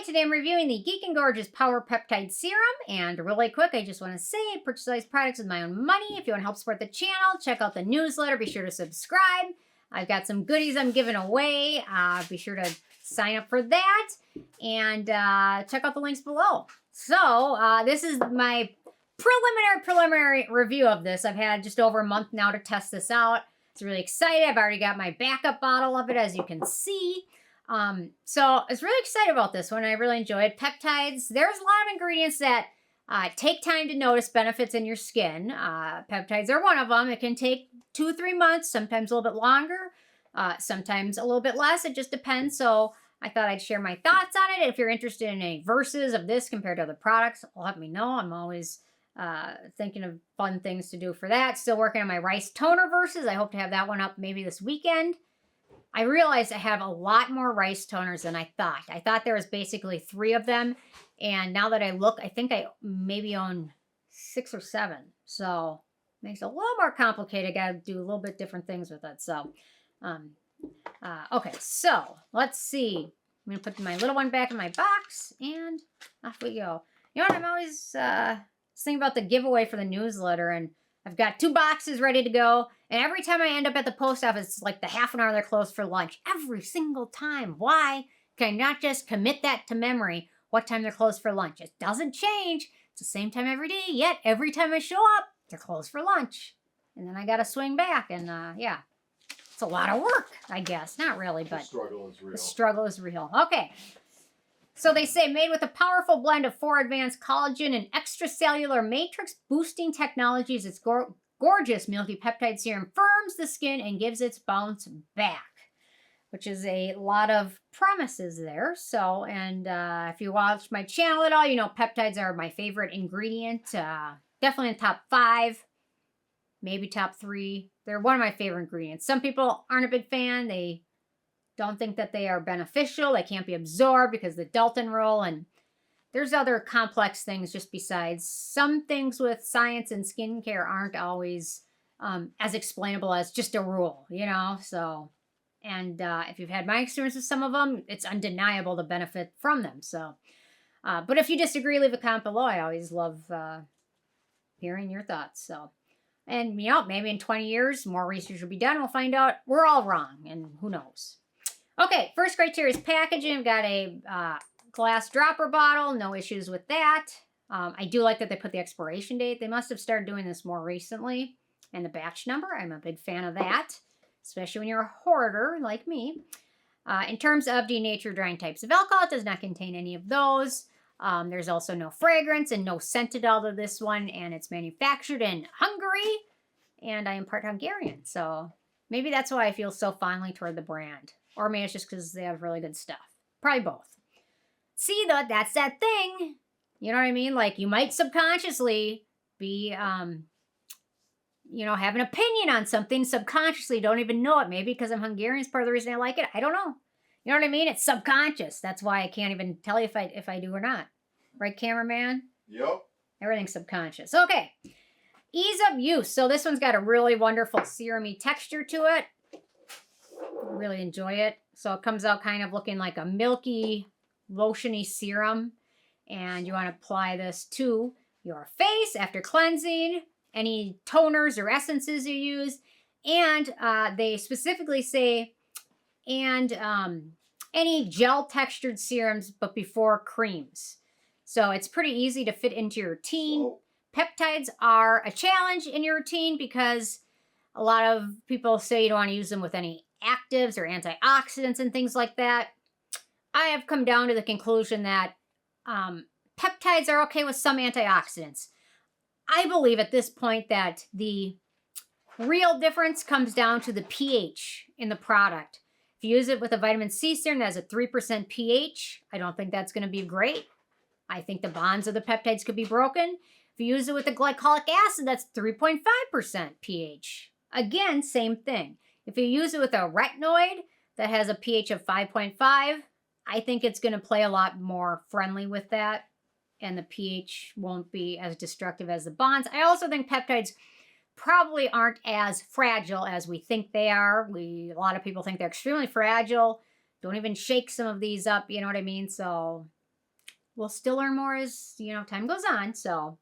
Hi, today I'm reviewing the Geek Gorgeous Power Peptide Serum, and really quick, I just want to say I purchase these products with my own money. If you want to help support the channel, check out the newsletter. Be sure to subscribe. I've got some goodies I'm giving away. Be sure to sign up for that, and check out the links below. So, this is my preliminary review of this. I've had just over a month now to test this out. It's really excited. I've already got my backup bottle of it, as you can see. So I was really excited about this one. I really enjoy it. Peptides, there's a lot of ingredients that take time to notice benefits in your skin. Peptides are one of them. It can take 2-3 months, sometimes a little bit longer, sometimes a little bit less. It just depends. So I thought I'd share my thoughts on it. If you're interested in any versus of this compared to other products, let me know. I'm always thinking of fun things to do for that. Still working on my rice toner versus. I hope to have that one up maybe this weekend. I realized I have a lot more rice toners than I thought. I thought there was basically 3 of them. And now that I look, I think I maybe own 6 or 7. So it makes it a little more complicated. Got to do a little bit different things with it. So, okay, so let's see. I'm going to put my little one back in my box and off we go. You know what? I'm always thinking about the giveaway for the newsletter, and I've got 2 boxes ready to go. And every time I end up at the post office, it's like the half an hour they're closed for lunch. Every single time. Why can I not just commit that to memory what time they're closed for lunch? It doesn't change. It's the same time every day, yet every time I show up, they're closed for lunch. And then I got to swing back, and yeah. It's a lot of work, I guess. Not really, but the struggle is real. The struggle is real. Okay. So they say, made with a powerful blend of 4 advanced collagen and extracellular matrix boosting technologies, it's gorgeous milky peptide serum firms the skin and gives its bounce back, which is a lot of promises there. So, and if you watch my channel at all, you know peptides are my favorite ingredient. Definitely in top 5, maybe top 3. They're one of my favorite ingredients. Some people aren't a big fan. They don't think that they are beneficial. They can't be absorbed because of the Dalton rule, and there's other complex things just besides. Some things with science and skincare aren't always as explainable as just a rule, you know? So, and if you've had my experience with some of them, it's undeniable the benefit from them. So, but if you disagree, leave a comment below. I always love hearing your thoughts. So, and you know, maybe in 20 years, more research will be done. We'll find out we're all wrong, and who knows. Okay, first criteria is packaging. I've got a glass dropper bottle. No issues with that. I do like that they put the expiration date. They must have started doing this more recently. And the batch number, I'm a big fan of that, especially when you're a hoarder like me. In terms of denatured drying types of alcohol, it does not contain any of those. There's also no fragrance and no scented out of this one, and it's manufactured in Hungary, and I am part Hungarian, so maybe that's why I feel so fondly toward the brand. Or maybe it's just because they have really good stuff. Probably both. See, though, that's that thing. You know what I mean? Like, you might subconsciously be, you know, have an opinion on something subconsciously. Don't even know it. Maybe because I'm Hungarian is part of the reason I like it. I don't know. You know what I mean? It's subconscious. That's why I can't even tell you if I do or not. Right, cameraman? Yep. Everything's subconscious. Okay. Ease of use. So this one's got a really wonderful serum-y texture to it. Really enjoy it. So it comes out kind of looking like a milky, lotiony serum. And you want to apply this to your face after cleansing, any toners or essences you use. And they specifically say, and any gel textured serums, but before creams. So it's pretty easy to fit into your routine. Whoa. Peptides are a challenge in your routine because a lot of people say you don't want to use them with any actives or antioxidants and things like that. I have come down to the conclusion that peptides are okay with some antioxidants. I believe at this point that the real difference comes down to the pH in the product. If you use it with a vitamin C serum that has a 3% pH, I don't think that's going to be great. I think the bonds of the peptides could be broken. If you use it with a glycolic acid, that's 3.5% pH. Again, same thing. If you use it with a retinoid that has a pH of 5.5, I think it's going to play a lot more friendly with that, and the pH won't be as destructive as the bonds. I also think peptides probably aren't as fragile as we think they are. A lot of people think they're extremely fragile. Don't even shake some of these up, you know what I mean? So we'll still learn more as, time goes on. So,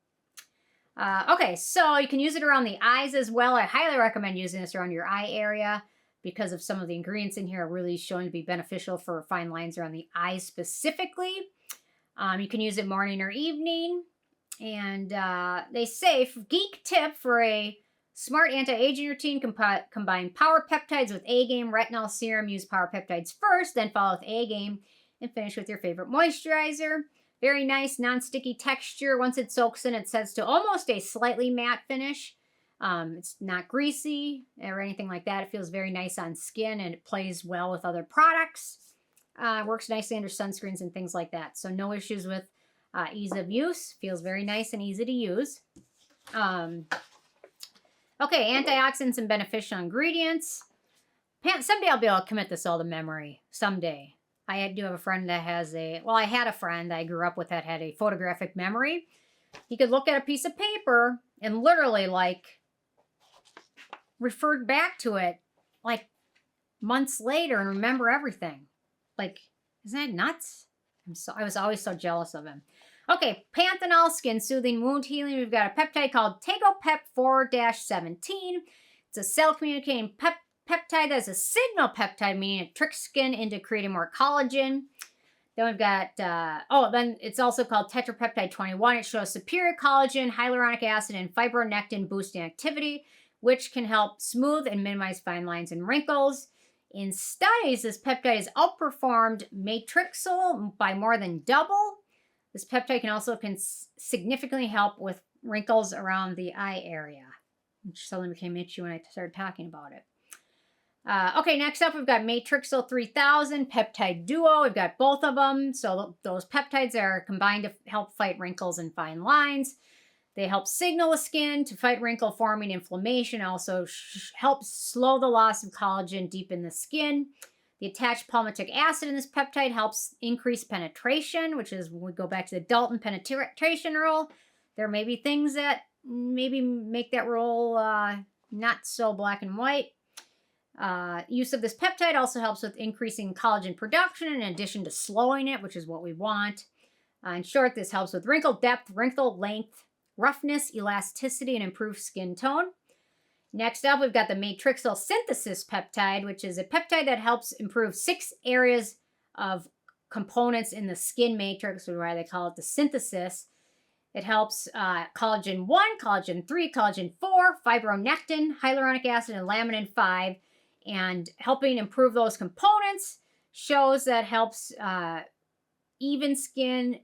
okay, so you can use it around the eyes as well. I highly recommend using this around your eye area because of some of the ingredients in here are really shown to be beneficial for fine lines around the eyes specifically. You can use it morning or evening. And they say, geek tip for a smart anti-aging routine, combine power peptides with A-game retinol serum. Use power peptides first, then follow with A-game, and finish with your favorite moisturizer. Very nice, non-sticky texture. Once it soaks in, it sets to almost a slightly matte finish. It's not greasy or anything like that. It feels very nice on skin, and it plays well with other products. Works nicely under sunscreens and things like that. So no issues with ease of use. Feels very nice and easy to use. Okay, antioxidants and beneficial ingredients. Someday I'll be able to commit this all to memory. Someday. I do have a friend that has I had a friend that I grew up with that had a photographic memory. He could look at a piece of paper and literally, referred back to it, months later and remember everything. Isn't that nuts? I was always so jealous of him. Okay, panthenol, skin soothing, wound healing. We've got a peptide called TEGO PEP 4-17. It's a cell communicating peptide that's a signal peptide, meaning it tricks skin into creating more collagen. Then we've got, then it's also called tetrapeptide 21. It shows superior collagen, hyaluronic acid, and fibronectin boosting activity, which can help smooth and minimize fine lines and wrinkles. In studies, this peptide has outperformed matrixyl by more than double. This peptide can significantly help with wrinkles around the eye area, which suddenly became itchy when I started talking about it. Okay, next up, we've got Matrixyl 3000 Peptide Duo. We've got both of them. So those peptides are combined to help fight wrinkles and fine lines. They help signal the skin to fight wrinkle forming inflammation. Also help slow the loss of collagen deep in the skin. The attached palmitoyl acid in this peptide helps increase penetration, which is when we go back to the Dalton penetration rule. There may be things that maybe make that rule not so black and white. Use of this peptide also helps with increasing collagen production in addition to slowing it, which is what we want. In short, this helps with wrinkle depth, wrinkle length, roughness, elasticity, and improved skin tone. Next up, we've got the matrixyl synthesis peptide, which is a peptide that helps improve 6 areas of components in the skin matrix, which is why they call it the synthesis. It helps collagen 1, collagen 3, collagen 4, fibronectin, hyaluronic acid, and laminin 5. And helping improve those components shows that helps even skin,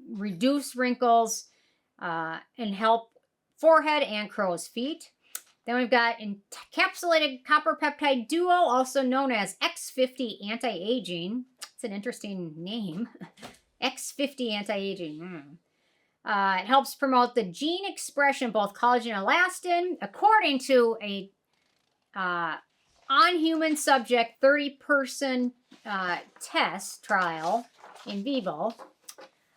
reduce wrinkles, and help forehead and crow's feet. Then we've got encapsulated copper peptide duo, also known as X50 anti-aging. It's an interesting name. X50 anti-aging. It helps promote the gene expression of both collagen and elastin. According to a on-human subject 30-person test trial in vivo,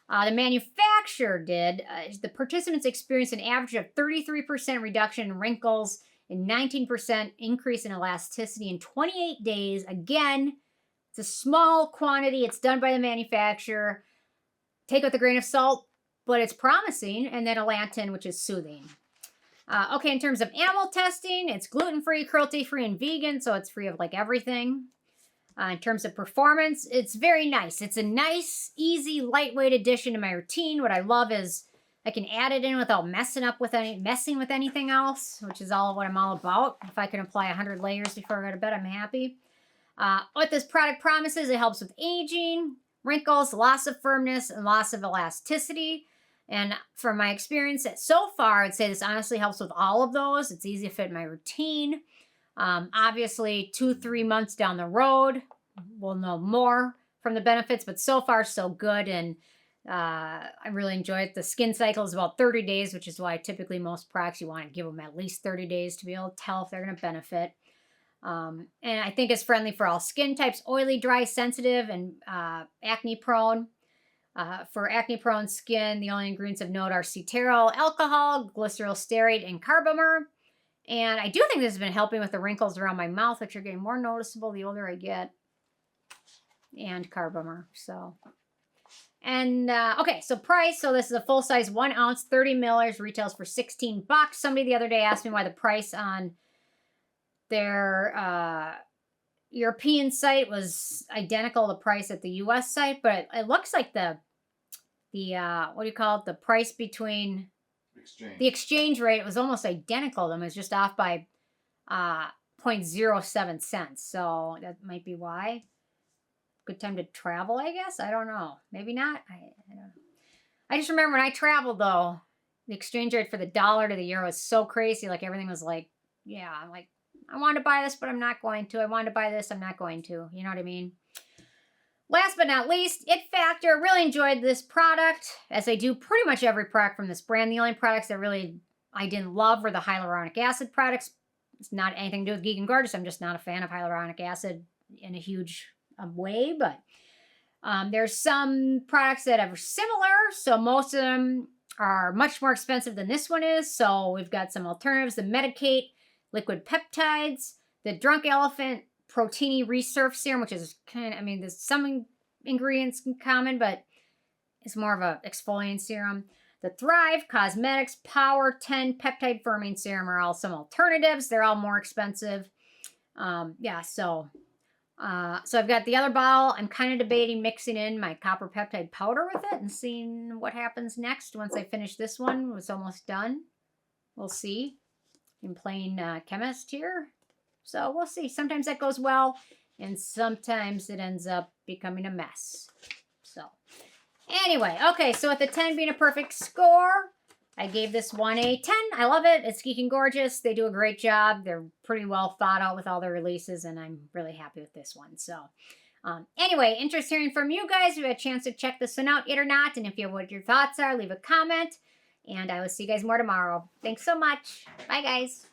the manufacturer the participants experienced an average of 33% reduction in wrinkles and 19% increase in elasticity in 28 days. Again, it's a small quantity. It's done by the manufacturer. Take it with a grain of salt, but it's promising. And then elantin, which is soothing. Okay, in terms of animal testing, it's gluten-free, cruelty-free, and vegan, so it's free of everything. In terms of performance, it's very nice. It's a nice, easy, lightweight addition to my routine. What I love is I can add it in without messing with anything else, which is what I'm all about. If I can apply 100 layers before I go to bed, I'm happy. What this product promises, it helps with aging, wrinkles, loss of firmness, and loss of elasticity. And from my experience so far, I'd say this honestly helps with all of those. It's easy to fit in my routine. Obviously, 2-3 months down the road, we'll know more from the benefits, but so far, so good. And I really enjoy it. The skin cycle is about 30 days, which is why typically most products, you want to give them at least 30 days to be able to tell if they're going to benefit. And I think it's friendly for all skin types, oily, dry, sensitive, and acne prone. For acne-prone skin, the only ingredients of note are cetearyl alcohol, glyceryl stearate, and carbomer. And I do think this has been helping with the wrinkles around my mouth, which are getting more noticeable the older I get, and carbomer. So, And okay, so price. So this is a full size 1 ounce, 30 milliliters, retails for $16. Somebody the other day asked me why the price on their European site was identical to the price at the US site, but it looks like the what do you call it? The price between the exchange rate was almost identical to them. It was just off by 0.07 cents. So that might be why. Good time to travel, I guess. I don't know. Maybe not. I don't know. I just remember when I traveled, though, the exchange rate for the dollar to the euro was so crazy. Like, everything was like, yeah, I'm like, I wanted to buy this, but I'm not going to. I wanted to buy this, I'm not going to. You know what I mean? Last but not least, It Factor. Really enjoyed this product, as I do pretty much every product from this brand. The only products that really I didn't love were the hyaluronic acid products. It's not anything to do with Geek and Gorgeous. I'm just not a fan of hyaluronic acid in a huge way, but there's some products that are similar, so most of them are much more expensive than this one is. So we've got some alternatives: the Medicate liquid peptides, the Drunk Elephant Proteiny Resurf Serum, which is kind of, I mean, there's some ingredients in common, but it's more of a exfoliant serum. The Thrive Cosmetics Power 10 Peptide Firming Serum are all some alternatives. They're all more expensive. Yeah, so I've got the other bottle. I'm kind of debating mixing in my copper peptide powder with it and seeing what happens next once I finish this one. It's almost done. We'll see. I'm playing chemist here. So we'll see. Sometimes that goes well, and sometimes it ends up becoming a mess. So anyway, okay, so with the 10 being a perfect score, I gave this one a 10. I love it. It's Geek and Gorgeous. They do a great job. They're pretty well thought out with all their releases, and I'm really happy with this one. So anyway, interest hearing from you guys. If you had a chance to check this one out, it or not, and if you have what your thoughts are, leave a comment, and I will see you guys more tomorrow. Thanks so much. Bye, guys.